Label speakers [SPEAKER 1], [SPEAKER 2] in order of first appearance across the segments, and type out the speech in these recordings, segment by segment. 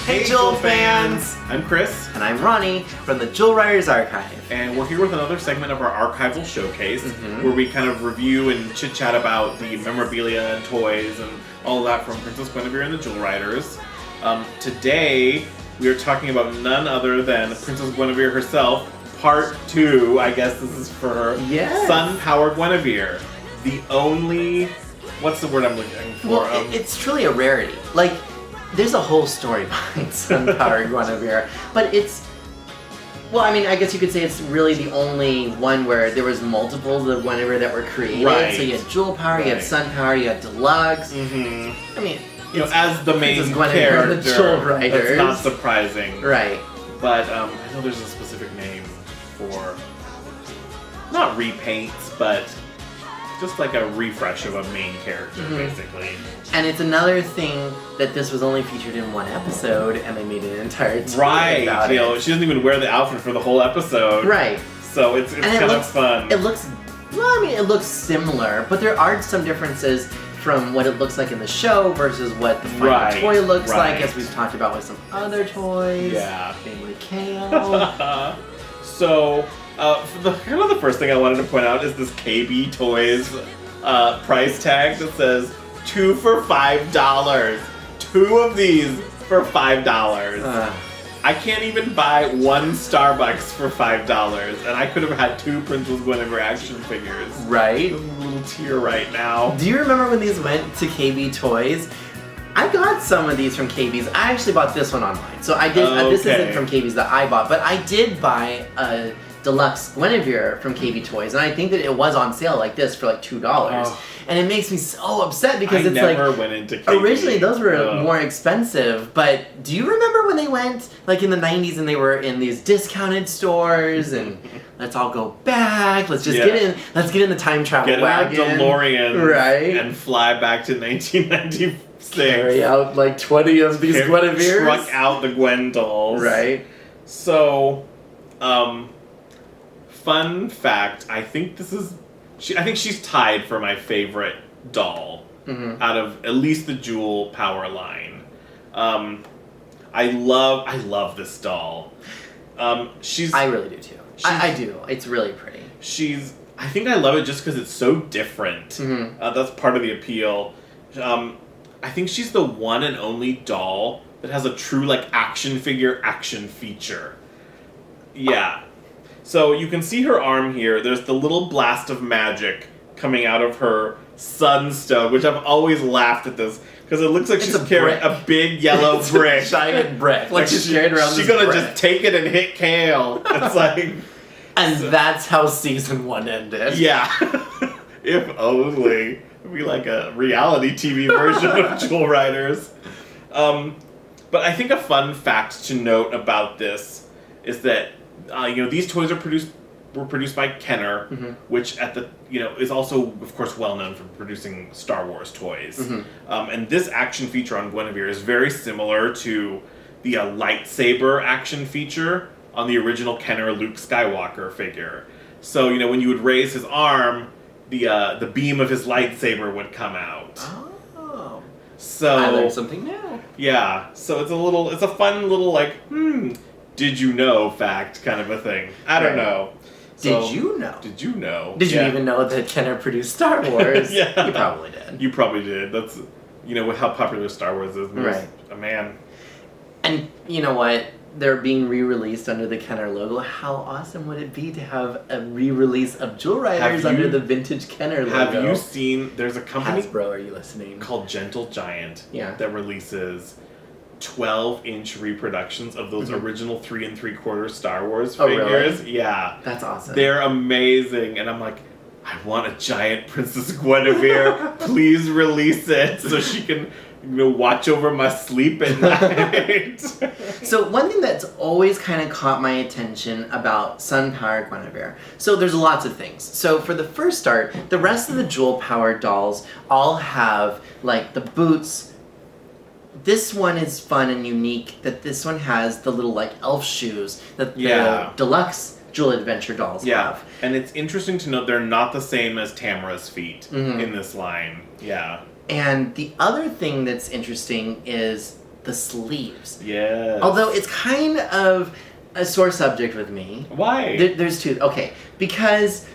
[SPEAKER 1] Hey Jewel fans!
[SPEAKER 2] I'm Chris.
[SPEAKER 1] And I'm Ronnie from the Jewel Writers Archive.
[SPEAKER 2] And we're here with another segment of our archival showcase where we kind of review and chit-chat about the memorabilia and toys and all of that from Princess Gwenevere and the Jewel Riders. Today, we are talking about none other than Princess Gwenevere herself, Part 2, I guess this is for her.
[SPEAKER 1] Yes.
[SPEAKER 2] Sun Power Gwenevere. The only... What's the word I'm looking for?
[SPEAKER 1] Well, it's truly a rarity. Like, there's a whole story behind Sun Power Gwenevere, but it's... Well, I mean, I guess you could say it's really the only one where there was multiples of Gwenevere that were created.
[SPEAKER 2] Right.
[SPEAKER 1] So you had Jewel Power, you had Sun Power, you had Deluxe.
[SPEAKER 2] Mm-hmm.
[SPEAKER 1] I mean...
[SPEAKER 2] You know, as the main
[SPEAKER 1] Gwenevere,
[SPEAKER 2] character,
[SPEAKER 1] the Jewel Riders.
[SPEAKER 2] That's not surprising.
[SPEAKER 1] Right.
[SPEAKER 2] But I know there's a specific name for... Not repaints, but... just like a refresh of a main character, basically.
[SPEAKER 1] And it's another thing that this was only featured in one episode, and they made an entire toy about
[SPEAKER 2] you know,
[SPEAKER 1] it.
[SPEAKER 2] she doesn't even wear the outfit for the whole episode.
[SPEAKER 1] Right.
[SPEAKER 2] So it's kind of fun.
[SPEAKER 1] It looks, well, I mean, it looks similar, but there are some differences from what it looks like in the show versus what the final toy looks like, as we've talked about with some other toys.
[SPEAKER 2] Yeah.
[SPEAKER 1] Namely Kale.
[SPEAKER 2] So... the first thing I wanted to point out is this KB Toys price tag that says 2 for $5. 2 of these for $5. I can't even buy one Starbucks for $5, and I could have had 2 Princess Gwenevere action figures.
[SPEAKER 1] Right?
[SPEAKER 2] I'm a little tear right now.
[SPEAKER 1] Do you remember when these went to KB Toys? I got some of these from KB's. I actually bought this one online. So I did. This isn't from KB's that I bought, but I did buy a Deluxe Gwenevere from KB Toys, and I think that it was on sale like this for like $2. And it makes me so upset because it's like...
[SPEAKER 2] I never went into KB.
[SPEAKER 1] Originally, those were more expensive, but do you remember when they went, like in the 90s, and they were in these discounted stores, and let's all go back, let's just let's get in the time travel wagon.
[SPEAKER 2] Get in a DeLorean,
[SPEAKER 1] right?
[SPEAKER 2] And fly back to 1996.
[SPEAKER 1] Carry out like 20 of these Guineveres.
[SPEAKER 2] Truck out the Gwen dolls.
[SPEAKER 1] Right.
[SPEAKER 2] So, fun fact, I think this is... I think she's tied for my favorite doll out of at least the Jewel Power line. I love this doll.
[SPEAKER 1] I really do too. I do. It's really pretty.
[SPEAKER 2] I think I love it just because it's so different. That's part of the appeal. I think she's the one and only doll that has a true like action figure action feature. Yeah. So you can see her arm here. There's the little blast of magic coming out of her sunstone, which I've always laughed at this because it looks like she's carrying a big yellow brick.
[SPEAKER 1] Giant brick. Like she's carrying around
[SPEAKER 2] She's gonna just take it and hit Kale. It's like...
[SPEAKER 1] And that's how season 1 ended.
[SPEAKER 2] Yeah. If only. It'd be like a reality TV version of Jewel Riders. But I think a fun fact to note about this is that these toys were produced by Kenner, which is also, of course, well known for producing Star Wars toys. And this action feature on Gwenevere is very similar to the lightsaber action feature on the original Kenner Luke Skywalker figure. So when you would raise his arm, the beam of his lightsaber would come out.
[SPEAKER 1] Oh,
[SPEAKER 2] so
[SPEAKER 1] I learned something new.
[SPEAKER 2] Yeah, so it's a fun little like did you know fact kind of a thing. I don't know. So,
[SPEAKER 1] did you know?
[SPEAKER 2] Did you know?
[SPEAKER 1] Did you even know that Kenner produced Star Wars?
[SPEAKER 2] Yeah.
[SPEAKER 1] You probably did.
[SPEAKER 2] You probably did. That's, with how popular Star Wars is.
[SPEAKER 1] Right.
[SPEAKER 2] Man.
[SPEAKER 1] And you know what? They're being re-released under the Kenner logo. How awesome would it be to have a re-release of Jewel Riders under the vintage Kenner logo?
[SPEAKER 2] Have you seen, there's a company...
[SPEAKER 1] Hasbro, are you listening?
[SPEAKER 2] Called Gentle Giant that releases 12-inch reproductions of those original 3 3/4 Star Wars figures.
[SPEAKER 1] Really?
[SPEAKER 2] Yeah.
[SPEAKER 1] That's awesome.
[SPEAKER 2] They're amazing. And I'm like, I want a giant Princess Gwenevere. Please release it so she can watch over my sleep at night.
[SPEAKER 1] So one thing that's always kind of caught my attention about Sun Power Gwenevere, so there's lots of things. So for the first start, the rest of the Jewel Power dolls all have like the boots. This one is fun and unique that this one has the little like elf shoes that the deluxe Jewel Adventure dolls have.
[SPEAKER 2] And it's interesting to note they're not the same as Tamara's feet in this line. Yeah.
[SPEAKER 1] And the other thing that's interesting is the sleeves.
[SPEAKER 2] Yes.
[SPEAKER 1] Although it's kind of a sore subject with me.
[SPEAKER 2] Why?
[SPEAKER 1] There's two. Okay, because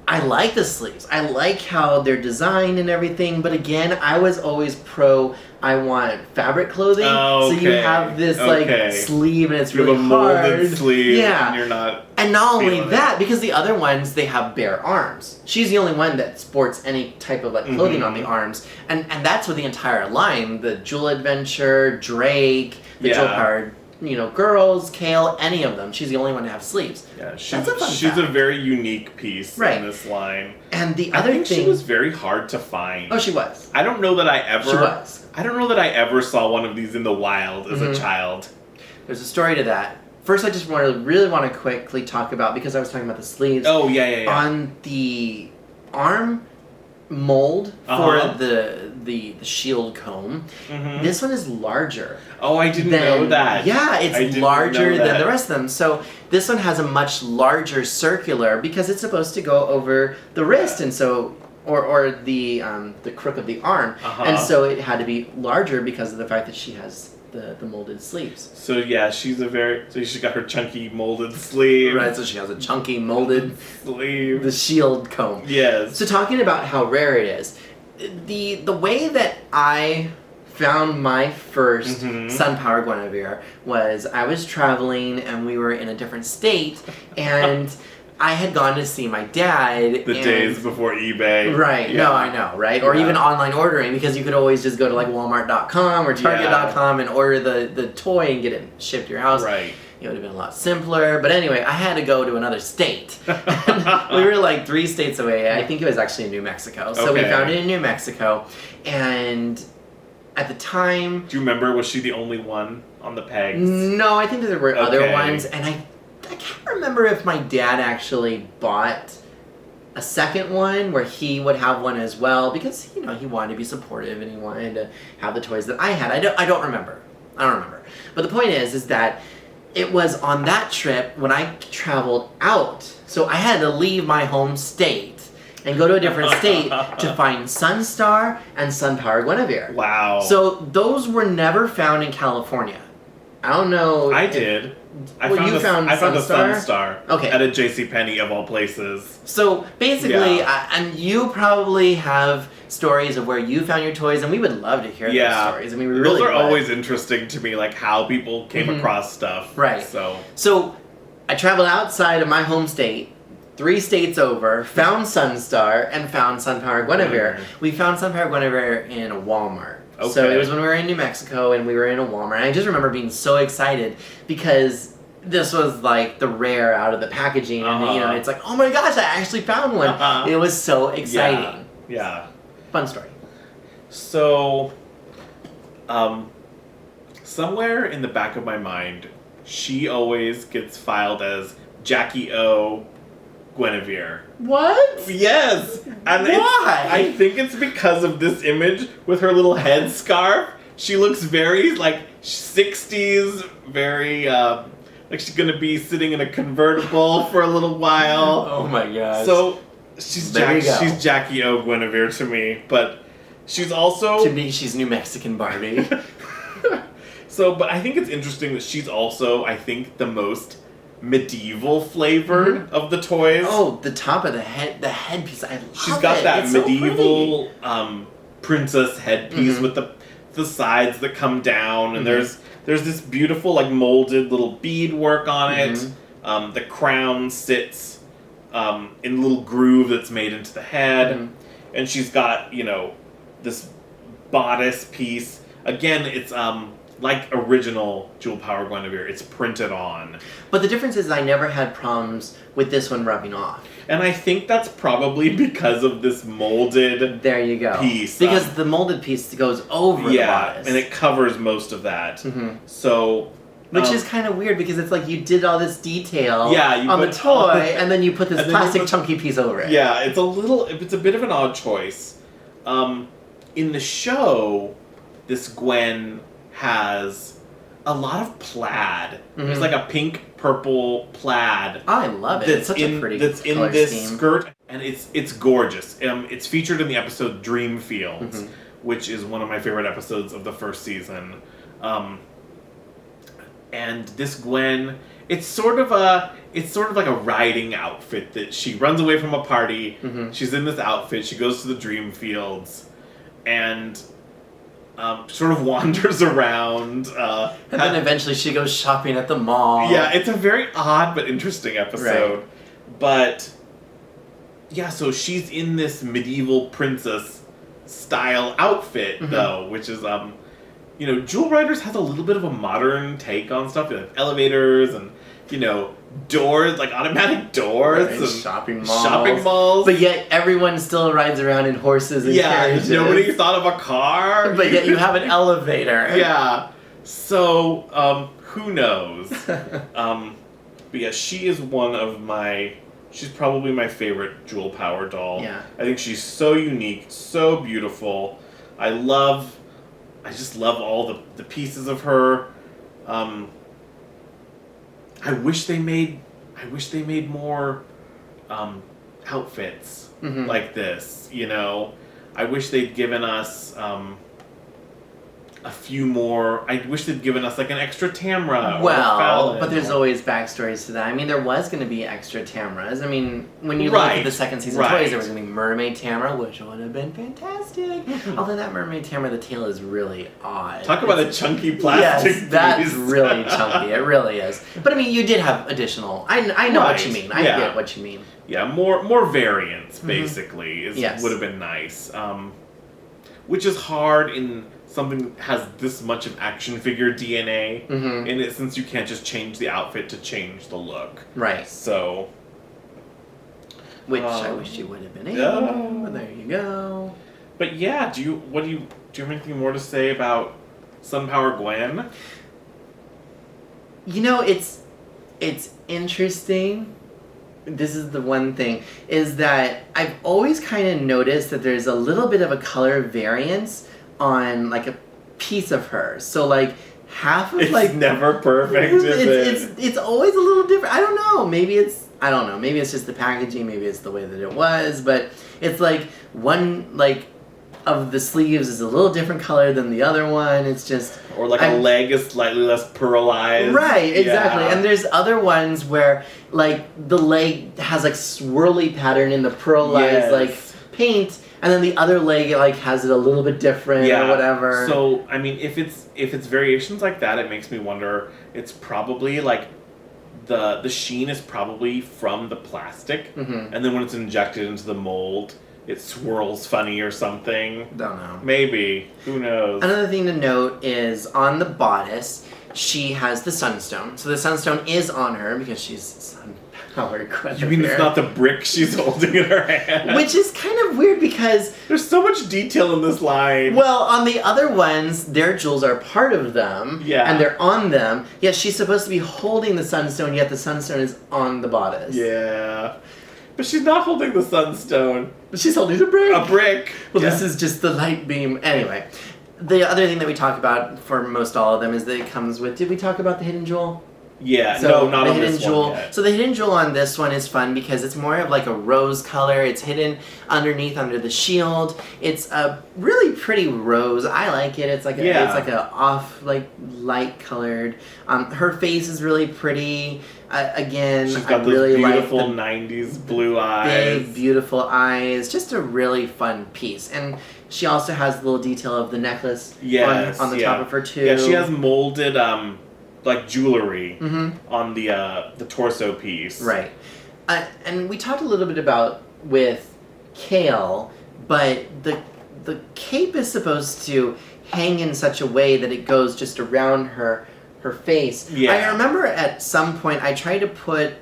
[SPEAKER 1] I like the sleeves. I like how they're designed and everything. But again, I was always pro. I want fabric clothing.
[SPEAKER 2] Oh,
[SPEAKER 1] So you have this like sleeve and it's really
[SPEAKER 2] have a molded
[SPEAKER 1] hard.
[SPEAKER 2] sleeve.
[SPEAKER 1] Yeah.
[SPEAKER 2] And you're not.
[SPEAKER 1] And not only
[SPEAKER 2] feeling
[SPEAKER 1] that, because the other ones they have bare arms. She's the only one that sports any type of like clothing on the arms, and that's with the entire line: the Jewel Adventure, Drake, the Jewel Powered, girls, Kale, any of them. She's the only one to have sleeves.
[SPEAKER 2] Yeah, she's a very unique piece in this line.
[SPEAKER 1] And the other thing,
[SPEAKER 2] she was very hard to find.
[SPEAKER 1] Oh, she was.
[SPEAKER 2] I don't know that I ever.
[SPEAKER 1] She was.
[SPEAKER 2] I don't know that I ever saw one of these in the wild as a child.
[SPEAKER 1] There's a story to that. First, I just really want to quickly talk about, because I was talking about the sleeves.
[SPEAKER 2] Oh, yeah.
[SPEAKER 1] On the arm mold for the shield comb, this one is larger.
[SPEAKER 2] Oh, I didn't know that.
[SPEAKER 1] Yeah, it's larger than the rest of them. So this one has a much larger circular because it's supposed to go over the wrist, and so or the crook of the arm, and so it had to be larger because of the fact that she has the molded sleeves.
[SPEAKER 2] So yeah, she's got her chunky molded sleeve.
[SPEAKER 1] Right, so she has a chunky molded
[SPEAKER 2] sleeve.
[SPEAKER 1] The shield comb.
[SPEAKER 2] Yes.
[SPEAKER 1] So talking about how rare it is, the way that I found my first Sun Power Gwenevere was I was traveling and we were in a different state and I had gone to see my dad.
[SPEAKER 2] The days before eBay.
[SPEAKER 1] Right. Yeah. No, I know, right? Or even online ordering, because you could always just go to like Walmart.com or Target.com and order the toy and get it shipped to your house.
[SPEAKER 2] Right.
[SPEAKER 1] It would have been a lot simpler. But anyway, I had to go to another state. We were like 3 states away. I think it was actually in New Mexico. So we found it in New Mexico. And at the time...
[SPEAKER 2] Do you remember, was she the only one on the pegs?
[SPEAKER 1] No, I think there were other ones. And I can't remember if my dad actually bought a second one where he would have one as well, because he wanted to be supportive and he wanted to have the toys that I had. I don't remember. But the point is that it was on that trip when I traveled out. So I had to leave my home state and go to a different state to find Sunstar and Sun Power Gwenevere.
[SPEAKER 2] Wow.
[SPEAKER 1] So those were never found in California. I don't know.
[SPEAKER 2] I did. I found a Sunstar at a JCPenney of all places.
[SPEAKER 1] So basically, and you probably have stories of where you found your toys, and we would love to hear those stories. I mean, we really
[SPEAKER 2] those are always interesting to me, like how people came across stuff.
[SPEAKER 1] Right. So I traveled outside of my home state, 3 states over, found Sunstar, and found Sun Power Gwenevere. We found Sun Power Gwenevere in a Walmart. Okay. So it was when we were in New Mexico and we were in a Walmart. And I just remember being so excited because this was like the rare out of the packaging. And it's like, oh my gosh, I actually found one. It was so exciting.
[SPEAKER 2] Yeah.
[SPEAKER 1] Fun story.
[SPEAKER 2] So, somewhere in the back of my mind, she always gets filed as Jackie O. Gwenevere.
[SPEAKER 1] What?
[SPEAKER 2] Yes! And
[SPEAKER 1] why?
[SPEAKER 2] I think it's because of this image with her little head scarf. She looks very, 60s, very, like she's gonna be sitting in a convertible for a little while.
[SPEAKER 1] Oh my gosh.
[SPEAKER 2] So, she's Jackie O. Gwenevere to me, but she's also...
[SPEAKER 1] To me, she's New Mexican Barbie.
[SPEAKER 2] But I think it's interesting that she's also, I think, the most medieval flavored of the toys.
[SPEAKER 1] Oh, the top of the headpiece. I love it.
[SPEAKER 2] She's got that medieval princess headpiece with the sides that come down, and there's this beautiful molded little bead work on it. The crown sits in a little groove that's made into the head, and she's got this bodice piece. Again, it's like original Jewel Power Gwenevere, it's printed on.
[SPEAKER 1] But the difference is I never had problems with this one rubbing off.
[SPEAKER 2] And I think that's probably because of this molded
[SPEAKER 1] there you go.
[SPEAKER 2] Piece.
[SPEAKER 1] Because the molded piece goes over the bodice.
[SPEAKER 2] And it covers most of that. So...
[SPEAKER 1] Which is kind of weird because it's like you did all this detail on the toy and then you put this plastic chunky piece over it.
[SPEAKER 2] Yeah, it's a bit of an odd choice. In the show, this Gwen has a lot of plaid. There's like a pink purple plaid.
[SPEAKER 1] I love it. It's such a pretty color scheme.
[SPEAKER 2] in this skirt, and it's gorgeous. It's featured in the episode Dream Fields, which is one of my favorite episodes of the first season. And this Gwen, it's sort of like a riding outfit that she runs away from a party.
[SPEAKER 1] Mm-hmm.
[SPEAKER 2] She's in this outfit. She goes to the dream fields, and sort of wanders around.
[SPEAKER 1] And then eventually she goes shopping at the mall.
[SPEAKER 2] Yeah, it's a very odd but interesting episode.
[SPEAKER 1] Right.
[SPEAKER 2] But yeah, so she's in this medieval princess style outfit though, which is Jewel Riders has a little bit of a modern take on stuff, like elevators and doors, like automatic doors,
[SPEAKER 1] Right,
[SPEAKER 2] and
[SPEAKER 1] shopping
[SPEAKER 2] malls.
[SPEAKER 1] But yet everyone still rides around in horses and carriages.
[SPEAKER 2] Nobody thought of a car.
[SPEAKER 1] But yet you have an elevator.
[SPEAKER 2] Yeah. So who knows? But yeah, she is she's probably my favorite Jewel Power doll.
[SPEAKER 1] Yeah.
[SPEAKER 2] I think she's so unique, so beautiful. I just love all the pieces of her. I wish they made more outfits like this. I wish they'd given us a few more. I wish they'd given us like an extra Tamra.
[SPEAKER 1] Well,
[SPEAKER 2] or Fallon,
[SPEAKER 1] but there's always backstories to that. I mean, there was going to be extra Tamras. I mean, when you look at the second season toys, there was going to be Mermaid Tamra, which would have been fantastic. Although that Mermaid Tamra, the tail is really odd.
[SPEAKER 2] Talk about a chunky plastic piece.
[SPEAKER 1] Yes, that's really chunky. It really is. But I mean, you did have additional. I know what you mean. I get what you mean.
[SPEAKER 2] Yeah, more variants basically would have been nice. Which is hard in something that has this much of action figure DNA in it, since you can't just change the outfit to change the look.
[SPEAKER 1] Right.
[SPEAKER 2] So.
[SPEAKER 1] Which I wish you would have been able. But there you go.
[SPEAKER 2] But yeah, do you have anything more to say about Sunpower Gwen?
[SPEAKER 1] It's interesting. This is the one thing, is that I've always kind of noticed that there's a little bit of a color variance on like a piece of her. So like half of
[SPEAKER 2] it's never perfect, is it?
[SPEAKER 1] It's always a little different. I don't know. Maybe it's just the packaging, maybe it's the way that it was, but it's like one of the sleeves is a little different color than the other one. It's just...
[SPEAKER 2] Or like a leg is slightly less pearlized.
[SPEAKER 1] Right, exactly.
[SPEAKER 2] Yeah.
[SPEAKER 1] And there's other ones where, like, the leg has, like, swirly pattern in the pearlized, like, paint, and then the other leg, like, has it a little bit different or whatever.
[SPEAKER 2] So, I mean, if it's variations like that, it makes me wonder, it's probably, like, the sheen is probably from the plastic, and then when it's injected into the mold, it swirls funny or something. Don't know. Maybe. Who knows?
[SPEAKER 1] Another thing to note is on the bodice, she has the Sunstone. So the Sunstone is on her because she's Sunpower Gwenevere.
[SPEAKER 2] You mean it's not the brick she's holding in her hand?
[SPEAKER 1] Which is kind of weird because...
[SPEAKER 2] There's so much detail in this line.
[SPEAKER 1] Well, on the other ones, their jewels are part of them. Yeah. And they're on them. Yet she's supposed to be holding the Sunstone, yet the Sunstone is on the bodice.
[SPEAKER 2] Yeah. But she's not holding the Sunstone.
[SPEAKER 1] But she's holding a brick.
[SPEAKER 2] A brick.
[SPEAKER 1] Well, this is just the light beam. Anyway, the other thing that we talk about for most all of them is that it comes with... Did we talk about the hidden jewel?
[SPEAKER 2] Yeah, so no, not
[SPEAKER 1] the
[SPEAKER 2] on
[SPEAKER 1] hidden
[SPEAKER 2] this
[SPEAKER 1] jewel.
[SPEAKER 2] one yet.
[SPEAKER 1] So the hidden jewel on this one is fun because it's more of like a rose color. It's hidden under the shield. It's a really pretty rose. I like it. It's like a off light colored. Her face is really pretty. Again,
[SPEAKER 2] she's got those
[SPEAKER 1] really
[SPEAKER 2] beautiful
[SPEAKER 1] like
[SPEAKER 2] 90s blue eyes.
[SPEAKER 1] Big, beautiful eyes. Just a really fun piece. And she also has the little detail of the necklace on the top of her too.
[SPEAKER 2] Yeah, she has molded like jewelry on the torso piece.
[SPEAKER 1] Right. And we talked a little bit about with Kale, but the cape is supposed to hang in such a way that it goes just around her face. Yeah. I remember at some point I tried to put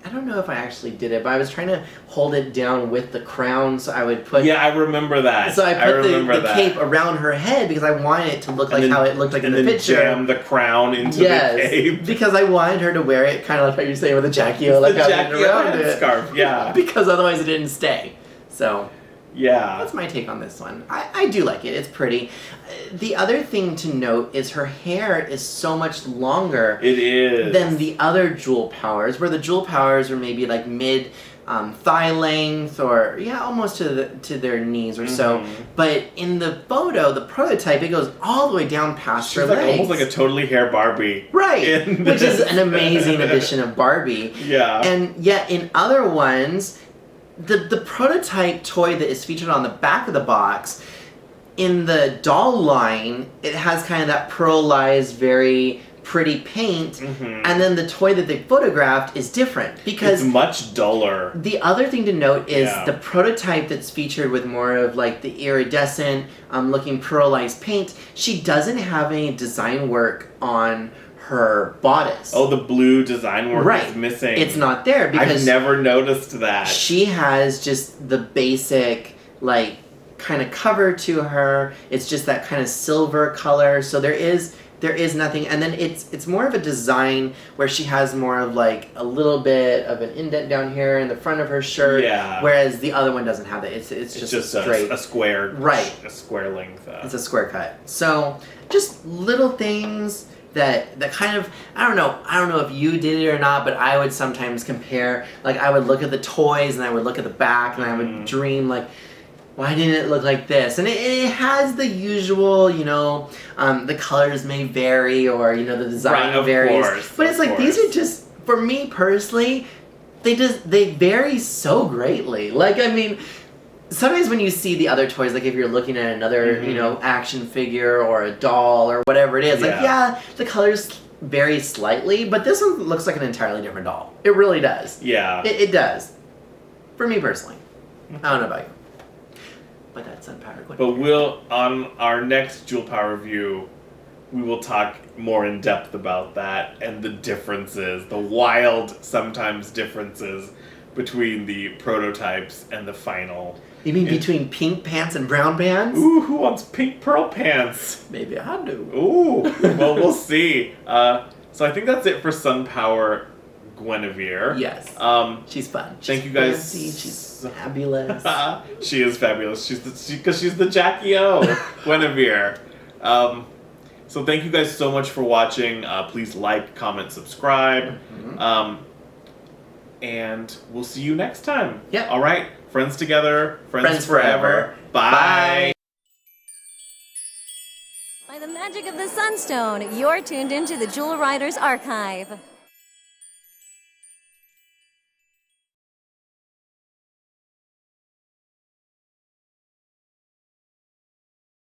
[SPEAKER 1] I don't know if I actually did it, but I was trying to hold it down with the crown, so I would put...
[SPEAKER 2] Yeah, I remember that.
[SPEAKER 1] So I put the cape around her head because I wanted it to look like how it looked like in the picture.
[SPEAKER 2] And then jam the crown into the cape.
[SPEAKER 1] Because I wanted her to wear it kind of like how you're saying with a Jackie O, like having it around it.
[SPEAKER 2] Scarf, yeah.
[SPEAKER 1] Because otherwise it didn't stay. So...
[SPEAKER 2] Yeah.
[SPEAKER 1] That's my take on this one. I do like it. It's pretty. The other thing to note is her hair is so much longer
[SPEAKER 2] than
[SPEAKER 1] the other Jewel Powers, where the Jewel Powers are maybe like mid thigh length, or almost to their knees or so. But in the photo, the prototype, it goes all the way down past her legs.
[SPEAKER 2] Almost like a totally hair Barbie.
[SPEAKER 1] Right, which is an amazing addition of Barbie.
[SPEAKER 2] Yeah.
[SPEAKER 1] And yet in other ones, the prototype toy that is featured on the back of the box, in the doll line, it has kind of that pearlized, very pretty paint, and then the toy that they photographed is different because
[SPEAKER 2] it's much duller.
[SPEAKER 1] The other thing to note is the prototype that's featured with more of like the iridescent looking pearlized paint, she doesn't have any design work on her bodice.
[SPEAKER 2] Oh, the blue design work is missing.
[SPEAKER 1] It's not there because
[SPEAKER 2] I've never noticed that.
[SPEAKER 1] She has just the basic like kind of cover to her. It's just that kind of silver color. So there is nothing, and then it's more of a design where she has more of like a little bit of an indent down here in the front of her shirt.
[SPEAKER 2] Yeah.
[SPEAKER 1] Whereas the other one doesn't have that. It's just straight.
[SPEAKER 2] a square.
[SPEAKER 1] Right.
[SPEAKER 2] A square length.
[SPEAKER 1] It's a square cut. So just little things that kind of I don't know if you did it or not, but I would sometimes compare. Like I would look at the toys and I would look at the back and I would dream like, why didn't it look like this? And it has the usual, the colors may vary or, the design varies.
[SPEAKER 2] Course,
[SPEAKER 1] but it's like, these are just, for me personally, they vary so greatly. Like, I mean, sometimes when you see the other toys, like if you're looking at another, action figure or a doll or whatever it is, the colors vary slightly, but this one looks like an entirely different doll. It really does.
[SPEAKER 2] Yeah.
[SPEAKER 1] It does. For me personally. I don't know about you. But that's Power Gwenevere.
[SPEAKER 2] But on our next Jewel Power review, we will talk more in depth about that and the differences, the wild, sometimes differences between the prototypes and the final.
[SPEAKER 1] You mean between pink pants and brown pants?
[SPEAKER 2] Ooh, who wants pink pearl pants?
[SPEAKER 1] Maybe I do.
[SPEAKER 2] Ooh, well, we'll see. So I think that's it for Power Gwenevere.
[SPEAKER 1] Yes. She's fun.
[SPEAKER 2] Thank you guys.
[SPEAKER 1] Fancy. She's fabulous.
[SPEAKER 2] She is fabulous. Because she's the Jackie O Gwenevere. So thank you guys so much for watching. Please like, comment, subscribe. And we'll see you next time.
[SPEAKER 1] Yeah.
[SPEAKER 2] All right. Friends together. Friends forever. Bye.
[SPEAKER 3] By the magic of the Sunstone, you're tuned into the Jewel Riders Archive.